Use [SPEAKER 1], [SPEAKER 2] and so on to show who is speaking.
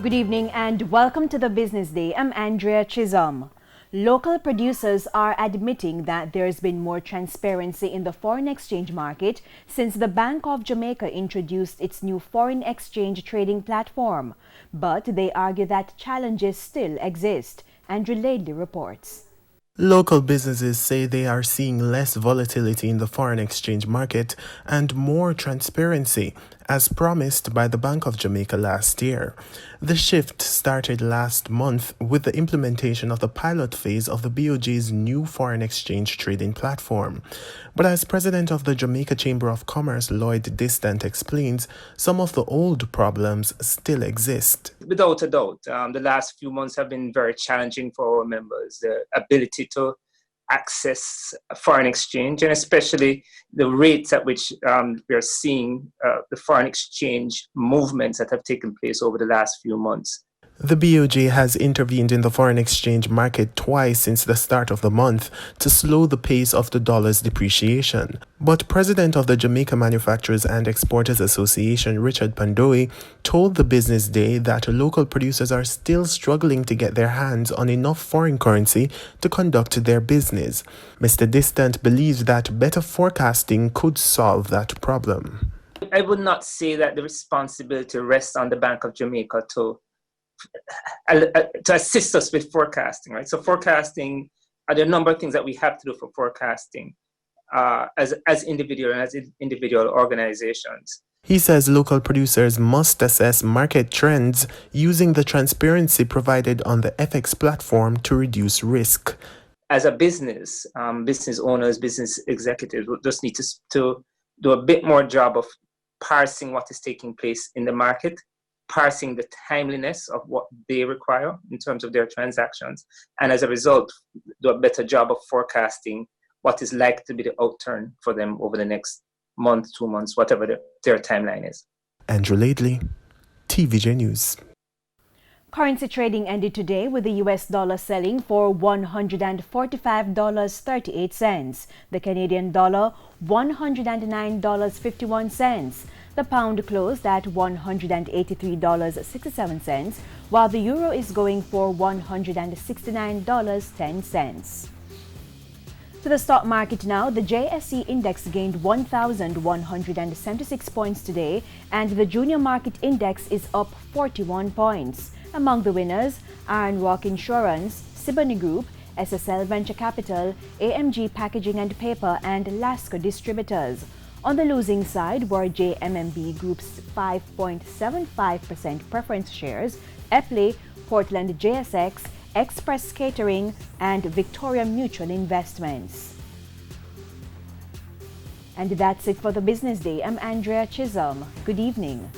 [SPEAKER 1] Good evening and welcome to the Business Day. I'm Andrea Chisholm. Local producers are admitting that there's been more transparency in the foreign exchange market since the Bank of Jamaica introduced its new foreign exchange trading platform. But they argue that challenges still exist. Andrew Laidley reports.
[SPEAKER 2] Local businesses say they are seeing less volatility in the foreign exchange market and more transparency, as promised by the Bank of Jamaica last year. The shift started last month with the implementation of the pilot phase of the BOJ's new foreign exchange trading platform. But as president of the Jamaica Chamber of Commerce, Lloyd Distant explains, some of the old problems still exist.
[SPEAKER 3] Without a doubt, the last few months have been very challenging for our members. The ability to access foreign exchange, and especially the rates at which we are seeing the foreign exchange movements that have taken place over the last few months.
[SPEAKER 2] The BOJ has intervened in the foreign exchange market twice since the start of the month to slow the pace of the dollar's depreciation. But President of the Jamaica Manufacturers and Exporters Association, Richard Pandoe, told the Business Day that local producers are still struggling to get their hands on enough foreign currency to conduct their business. Mr. Distant believes that better forecasting could solve that problem.
[SPEAKER 3] I would not say that the responsibility rests on the Bank of Jamaica to assist us with forecasting, right? So forecasting, are there a number of things that we have to do for forecasting as individual organizations.
[SPEAKER 2] He says local producers must assess market trends using the transparency provided on the FX platform to reduce risk.
[SPEAKER 3] As a business, business owners, business executives will just need to do a bit more job of parsing what is taking place in the market, parsing the timeliness of what they require in terms of their transactions, and as a result, do a better job of forecasting what is likely to be the outturn for them over the next month, 2 months, whatever their timeline is.
[SPEAKER 2] Andrew Laidley, TVJ News.
[SPEAKER 1] Currency trading ended today with the US dollar selling for $145.38, the Canadian dollar $109.51. The pound closed at $183.67, while the euro is going for $169.10. To the stock market now, the JSE index gained 1,176 points today, and the junior market index is up 41 points. Among the winners, Iron Rock Insurance, Siboney Group, SSL Venture Capital, AMG Packaging and Paper, and Lasco Distributors. On the losing side were JMMB Group's 5.75% preference shares, Epley, Portland JSX, Express Catering, and Victoria Mutual Investments. And that's it for the Business Day. I'm Andrea Chisholm. Good evening.